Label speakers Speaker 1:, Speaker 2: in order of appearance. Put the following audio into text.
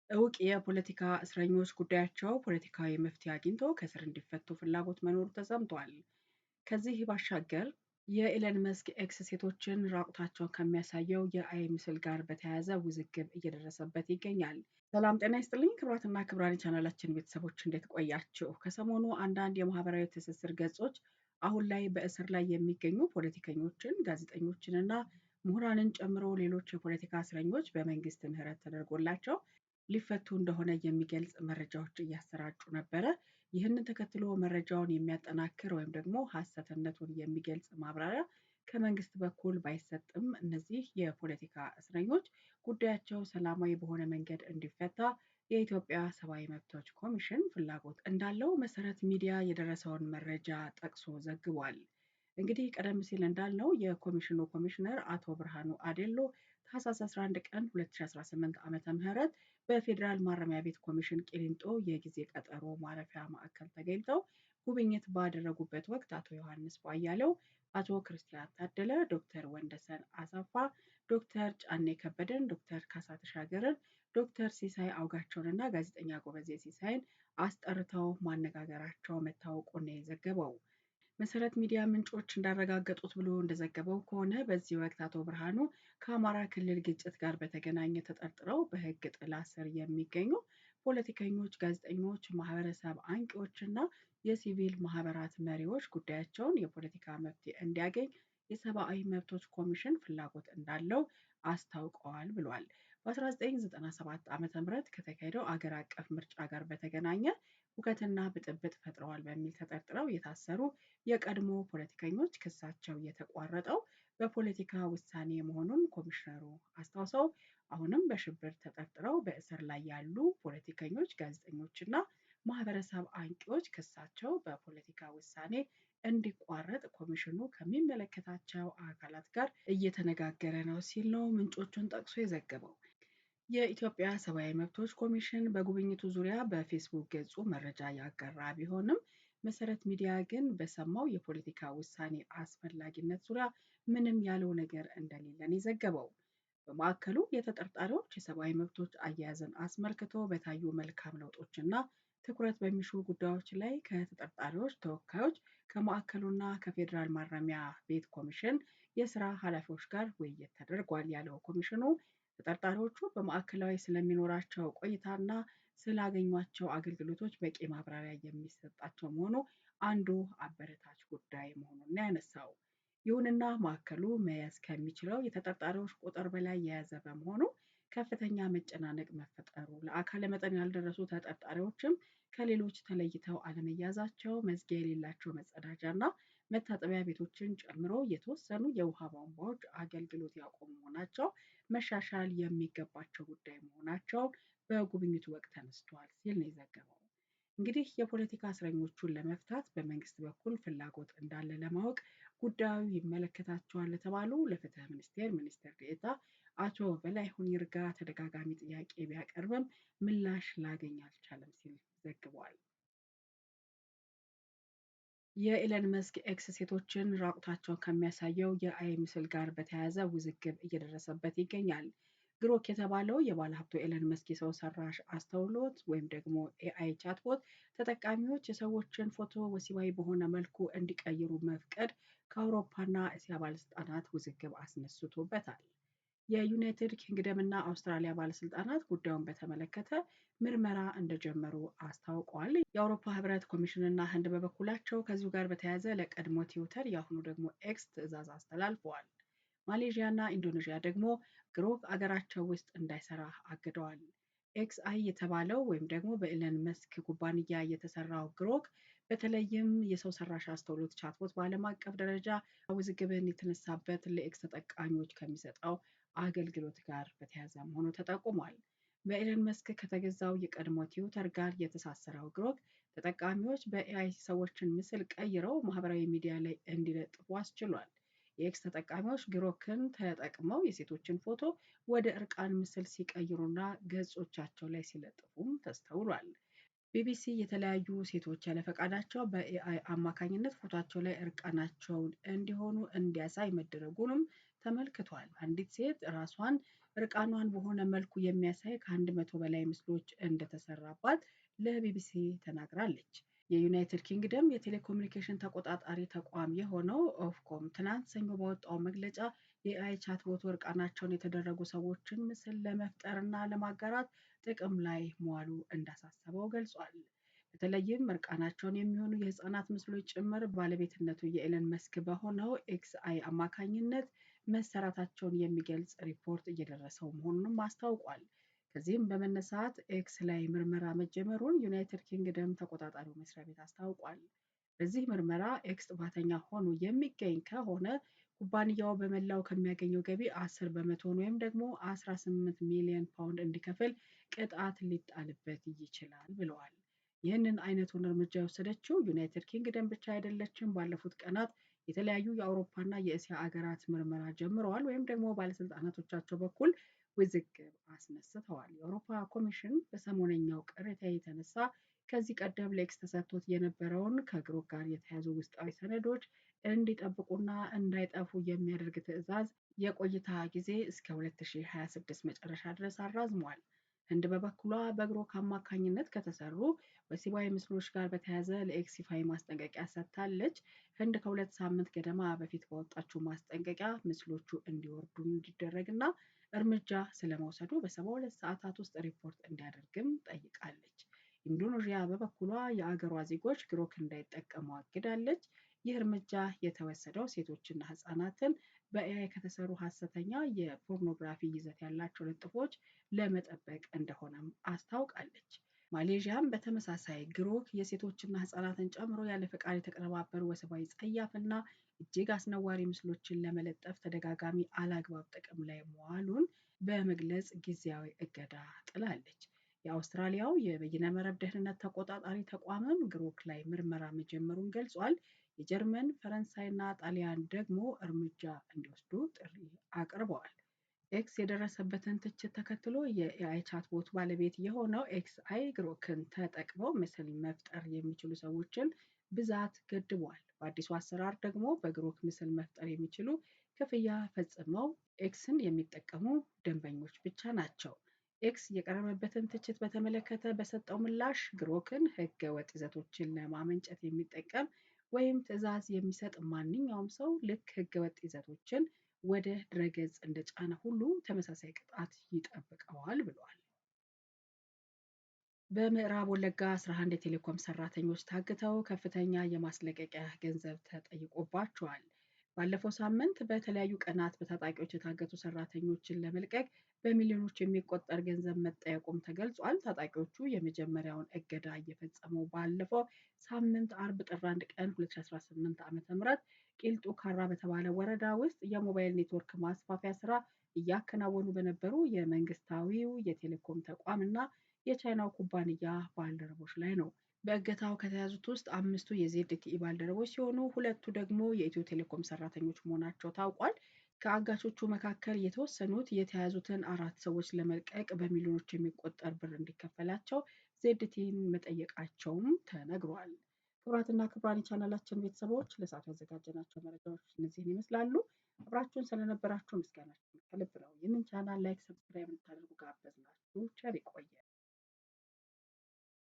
Speaker 1: እውቅ የፖለቲካ እስረኞች ጉዳያቸው ፖለቲካዊ መፍትሄ አግኝቶ ከእስር እንዲፈቱ ፍላጎት መኖሩ ተሰምቷል። ከዚህ ባሻገር የኤለን መስክ ኤክስ ሴቶችን ራቁታቸውን ከሚያሳየው የአይ ምስል ጋር በተያያዘ ውዝግብ እየደረሰበት ይገኛል። ሰላም ጤና ይስጥልኝ ክቡራትና ክቡራን የቻናላችን ቤተሰቦች እንዴት ቆያችሁ? ከሰሞኑ አንዳንድ የማህበራዊ ትስስር ገጾች አሁን ላይ በእስር ላይ የሚገኙ ፖለቲከኞችን፣ ጋዜጠኞችንና ምሁራንን ጨምሮ ሌሎች የፖለቲካ እስረኞች በመንግስት ምህረት ተደርጎላቸው ሊፈቱ እንደሆነ የሚገልጽ መረጃዎች እያሰራጩ ነበረ። ይህንን ተከትሎ መረጃውን የሚያጠናክር ወይም ደግሞ ሐሰትነቱን የሚገልጽ ማብራሪያ ከመንግስት በኩል ባይሰጥም እነዚህ የፖለቲካ እስረኞች ጉዳያቸው ሰላማዊ በሆነ መንገድ እንዲፈታ የኢትዮጵያ ሰብአዊ መብቶች ኮሚሽን ፍላጎት እንዳለው መሰረት ሚዲያ የደረሰውን መረጃ ጠቅሶ ዘግቧል። እንግዲህ ቀደም ሲል እንዳልነው የኮሚሽኑ ኮሚሽነር አቶ ብርሃኑ አዴሎ ታህሳስ 11 ቀን 2018 ዓመተ ምህረት በፌዴራል ማረሚያ ቤት ኮሚሽን ቂሊንጦ የጊዜ ቀጠሮ ማረፊያ ማዕከል ተገኝተው ጉብኝት ባደረጉበት ወቅት አቶ ዮሐንስ ቧያለው፣ አቶ ክርስቲያን ታደለ፣ ዶክተር ወንደሰን አሰፋ፣ ዶክተር ጫኔ ከበደን፣ ዶክተር ካሳ ተሻገርን፣ ዶክተር ሲሳይ አውጋቸውንና ጋዜጠኛ ጎበዜ ሲሳይን አስጠርተው ማነጋገራቸው መታወቁን ነው የዘገበው። መሰረት ሚዲያ ምንጮች እንዳረጋገጡት ብሎ እንደዘገበው ከሆነ በዚህ ወቅት አቶ ብርሃኑ ከአማራ ክልል ግጭት ጋር በተገናኘ ተጠርጥረው በሕግ ጥላ ስር የሚገኙ ፖለቲከኞች፣ ጋዜጠኞች፣ ማህበረሰብ አንቂዎችና የሲቪል ማህበራት መሪዎች ጉዳያቸውን የፖለቲካ መፍትሄ እንዲያገኝ የሰብአዊ መብቶች ኮሚሽን ፍላጎት እንዳለው አስታውቀዋል ብሏል። በ1997 ዓ.ም ከተካሄደው አገር አቀፍ ምርጫ ጋር በተገናኘ ሁከትና ብጥብጥ ፈጥረዋል በሚል ተጠርጥረው የታሰሩ የቀድሞ ፖለቲከኞች ክሳቸው የተቋረጠው በፖለቲካ ውሳኔ መሆኑን ኮሚሽነሩ አስታውሰው አሁንም በሽብር ተጠርጥረው በእስር ላይ ያሉ ፖለቲከኞች፣ ጋዜጠኞችና ማህበረሰብ አንቂዎች ክሳቸው በፖለቲካ ውሳኔ እንዲቋረጥ ኮሚሽኑ ከሚመለከታቸው አካላት ጋር እየተነጋገረ ነው ሲል ነው ምንጮቹን ጠቅሶ የዘገበው። የኢትዮጵያ ሰብአዊ መብቶች ኮሚሽን በጉብኝቱ ዙሪያ በፌስቡክ ገጹ መረጃ ያጋራ ቢሆንም መሰረት ሚዲያ ግን በሰማው የፖለቲካ ውሳኔ አስፈላጊነት ዙሪያ ምንም ያለው ነገር እንደሌለን የዘገበው። በማዕከሉ የተጠርጣሪዎች የሰብአዊ መብቶች አያያዝን አስመልክቶ በታዩ መልካም ለውጦችና ትኩረት በሚሹ ጉዳዮች ላይ ከተጠርጣሪዎች ተወካዮች ከማዕከሉና ከፌዴራል ማረሚያ ቤት ኮሚሽን የስራ ኃላፊዎች ጋር ውይይት ተደርጓል ያለው ኮሚሽኑ ተጠርጣሪዎቹ በማዕከላዊ ስለሚኖራቸው ቆይታና ስላገኟቸው አገልግሎቶች በቂ ማብራሪያ የሚሰጣቸው መሆኑ አንዱ አበረታች ጉዳይ መሆኑን ያነሳው። ይሁንና ማዕከሉ መያዝ ከሚችለው የተጠርጣሪዎች ቁጥር በላይ የያዘ በመሆኑ ከፍተኛ መጨናነቅ መፈጠሩ፣ ለአካለ መጠን ያልደረሱ ተጠርጣሪዎችም ከሌሎች ተለይተው አለመያዛቸው፣ መዝጊያ የሌላቸው መጸዳጃና መታጠቢያ ቤቶችን ጨምሮ የተወሰኑ የውሃ ቧንቧዎች አገልግሎት ያቆሙ መሆናቸው መሻሻል የሚገባቸው ጉዳይ መሆናቸው በጉብኝቱ ወቅት ተነስቷል ሲል ነው የዘገበው። እንግዲህ የፖለቲካ እስረኞቹን ለመፍታት በመንግስት በኩል ፍላጎት እንዳለ ለማወቅ ጉዳዩ ይመለከታቸዋል ለተባሉ ለፍትህ ሚኒስቴር ሚኒስትር ዴኤታ አቶ በላይሁን ይርጋ ተደጋጋሚ ጥያቄ ቢያቀርብም ምላሽ ላገኝ አልቻለም ሲል ዘግቧል። የኤለን መስክ ኤክስ ሴቶችን ራቁታቸውን ከሚያሳየው የአይ ምስል ጋር በተያያዘ ውዝግብ እየደረሰበት ይገኛል። ግሮክ የተባለው የባለሀብቱ ኤለን መስክ የሰው ሰራሽ አስተውሎት ወይም ደግሞ ኤአይ ቻትቦት ተጠቃሚዎች የሰዎችን ፎቶ ወሲባዊ በሆነ መልኩ እንዲቀይሩ መፍቀድ ከአውሮፓና እስያ ባለስልጣናት ውዝግብ አስነስቶበታል። የዩናይትድ ኪንግደም እና አውስትራሊያ ባለስልጣናት ጉዳዩን በተመለከተ ምርመራ እንደጀመሩ አስታውቀዋል። የአውሮፓ ህብረት ኮሚሽን እና ህንድ በበኩላቸው ከዚሁ ጋር በተያያዘ ለቀድሞ ትዊተር የአሁኑ ደግሞ ኤክስ ትዕዛዝ አስተላልፈዋል። ማሌዥያ እና ኢንዶኔዥያ ደግሞ ግሮክ አገራቸው ውስጥ እንዳይሰራ አግደዋል። ኤክስ አይ የተባለው ወይም ደግሞ በኤለን መስክ ኩባንያ የተሰራው ግሮክ በተለይም የሰው ሰራሽ አስተውሎት ቻትቦት በዓለም አቀፍ ደረጃ ውዝግብን የተነሳበት ለኤክስ ተጠቃሚዎች ከሚሰጠው አገልግሎት ጋር በተያያዘ መሆኑ ተጠቁሟል። በኤለን መስክ ከተገዛው የቀድሞ ትዊተር ጋር የተሳሰረው ግሮክ ተጠቃሚዎች በኤአይ ሰዎችን ምስል ቀይረው ማህበራዊ ሚዲያ ላይ እንዲለጥፉ አስችሏል። የኤክስ ተጠቃሚዎች ግሮክን ተጠቅመው የሴቶችን ፎቶ ወደ እርቃን ምስል ሲቀይሩና ገጾቻቸው ላይ ሲለጥፉም ተስተውሏል። ቢቢሲ የተለያዩ ሴቶች ያለፈቃዳቸው በኤአይ አማካኝነት ፎቶቸው ላይ እርቃናቸውን እንዲሆኑ እንዲያሳይ መደረጉንም ተመልክቷል። አንዲት ሴት ራሷን እርቃኗን በሆነ መልኩ የሚያሳይ ከ100 በላይ ምስሎች እንደተሰራባት ለቢቢሲ ተናግራለች። የዩናይትድ ኪንግደም የቴሌኮሙኒኬሽን ተቆጣጣሪ ተቋም የሆነው ኦፍኮም ትናንት ሰኞ ባወጣው መግለጫ የኤአይ ቻትቦቱ እርቃናቸውን የተደረጉ ሰዎችን ምስል ለመፍጠርና ለማጋራት ጥቅም ላይ መዋሉ እንዳሳሰበው ገልጿል። በተለይም እርቃናቸውን የሚሆኑ የህፃናት ምስሎች ጭምር ባለቤትነቱ የኤለን መስክ በሆነው ኤክስአይ አማካኝነት መሰራታቸውን የሚገልጽ ሪፖርት እየደረሰው መሆኑንም አስታውቋል። ከዚህም በመነሳት ኤክስ ላይ ምርመራ መጀመሩን ዩናይትድ ኪንግደም ተቆጣጣሪው መስሪያ ቤት አስታውቋል። በዚህ ምርመራ ኤክስ ጥፋተኛ ሆኖ የሚገኝ ከሆነ ኩባንያው በመላው ከሚያገኘው ገቢ 10 በመቶውን ወይም ደግሞ 18 ሚሊዮን ፓውንድ እንዲከፍል ቅጣት ሊጣልበት ይችላል ብለዋል። ይህንን አይነቱን እርምጃ የወሰደችው ዩናይትድ ኪንግደም ብቻ አይደለችም። ባለፉት ቀናት የተለያዩ የአውሮፓና የእስያ አገራት ምርመራ ጀምረዋል ወይም ደግሞ ባለስልጣናቶቻቸው በኩል ውዝግብ አስነስተዋል። የአውሮፓ ኮሚሽን በሰሞነኛው ቅሬታ የተነሳ ከዚህ ቀደም ለኤክስ ተሰጥቶት የነበረውን ከግሩፕ ጋር የተያዙ ውስጣዊ ሰነዶች እንዲጠብቁና እንዳይጠፉ የሚያደርግ ትዕዛዝ የቆይታ ጊዜ እስከ 2026 መጨረሻ ድረስ አራዝሟል። ህንድ በበኩሏ በግሮክ አማካኝነት ከተሰሩ ወሲባዊ ምስሎች ጋር በተያያዘ ለኤክስ ይፋዊ ማስጠንቀቂያ ሰጥታለች። ህንድ ከ2 ሳምንት ገደማ በፊት ባወጣችው ማስጠንቀቂያ ምስሎቹ እንዲወርዱ እንዲደረግና እርምጃ ስለመውሰዱ በ72 ሰዓታት ውስጥ ሪፖርት እንዲያደርግም ጠይቃለች። ኢንዶኔዥያ በበኩሏ የአገሯ ዜጎች ግሮክ እንዳይጠቀሙ አግዳለች። ይህ እርምጃ የተወሰደው ሴቶችና ህፃናትን በኤአይ ከተሰሩ ሐሰተኛ የፖርኖግራፊ ይዘት ያላቸው ልጥፎች ለመጠበቅ እንደሆነም አስታውቃለች። ማሌዥያም በተመሳሳይ ግሮክ የሴቶችና ህፃናትን ጨምሮ ያለ ፈቃድ የተቀነባበሩ ወሲባዊ ጸያፍና እጅግ አስነዋሪ ምስሎችን ለመለጠፍ ተደጋጋሚ አላግባብ ጥቅም ላይ መዋሉን በመግለጽ ጊዜያዊ እገዳ ጥላለች። የአውስትራሊያው የበይነ መረብ ደህንነት ተቆጣጣሪ ተቋምም ግሮክ ላይ ምርመራ መጀመሩን ገልጿል። የጀርመን፣ ፈረንሳይና ጣሊያን ደግሞ እርምጃ እንዲወስዱ ጥሪ አቅርበዋል። ኤክስ የደረሰበትን ትችት ተከትሎ የኤአይ ቻትቦት ባለቤት የሆነው ኤክስአይ ግሮክን ተጠቅመው ምስል መፍጠር የሚችሉ ሰዎችን ብዛት ገድቧል። በአዲሱ አሰራር ደግሞ በግሮክ ምስል መፍጠር የሚችሉ ክፍያ ፈጽመው ኤክስን የሚጠቀሙ ደንበኞች ብቻ ናቸው። ኤክስ የቀረበበትን ትችት በተመለከተ በሰጠው ምላሽ ግሮክን ህገ ወጥ ይዘቶችን ለማመንጨት የሚጠቀም ወይም ትዕዛዝ የሚሰጥ ማንኛውም ሰው ልክ ህገ ወጥ ይዘቶችን ወደ ድረገጽ እንደጫነ ሁሉ ተመሳሳይ ቅጣት ይጠብቀዋል ብለዋል። በምዕራብ ወለጋ 11 የቴሌኮም ሰራተኞች ታግተው ከፍተኛ የማስለቀቂያ ገንዘብ ተጠይቆባቸዋል። ባለፈው ሳምንት በተለያዩ ቀናት በታጣቂዎች የታገቱ ሰራተኞችን ለመልቀቅ በሚሊዮኖች የሚቆጠር ገንዘብ መጠየቁም ተገልጿል። ታጣቂዎቹ የመጀመሪያውን እገዳ እየፈጸሙ ባለፈው ሳምንት አርብ ጥር 1 ቀን 2018 ዓ.ም ቂልጡ ካራ በተባለ ወረዳ ውስጥ የሞባይል ኔትወርክ ማስፋፊያ ስራ እያከናወኑ በነበሩ የመንግስታዊው የቴሌኮም ተቋም እና የቻይናው ኩባንያ ባልደረቦች ላይ ነው። በእገታው ከተያዙት ውስጥ 5ቱ የዜድቲኢ ባልደረቦች ሲሆኑ ሁለቱ ደግሞ የኢትዮ ቴሌኮም ሰራተኞች መሆናቸው ታውቋል። ከአጋቾቹ መካከል የተወሰኑት የተያዙትን 4 ሰዎች ለመልቀቅ በሚሊዮኖች የሚቆጠር ብር እንዲከፈላቸው ዜድቲኢን መጠየቃቸውም ተነግሯል። ክቡራትና ክቡራን የቻናላችን ቤተሰቦች ለሰዓቱ ያዘጋጀናቸው መረጃዎች እነዚህን ይመስላሉ። አብራችሁን ስለነበራችሁ ምስጋናችን ከልብ ነው። ይህንን ቻናል ላይክ፣ ሰብስክራይብ እንድታደርጉ ጋበዝናችሁ። ቸር ይቆየን።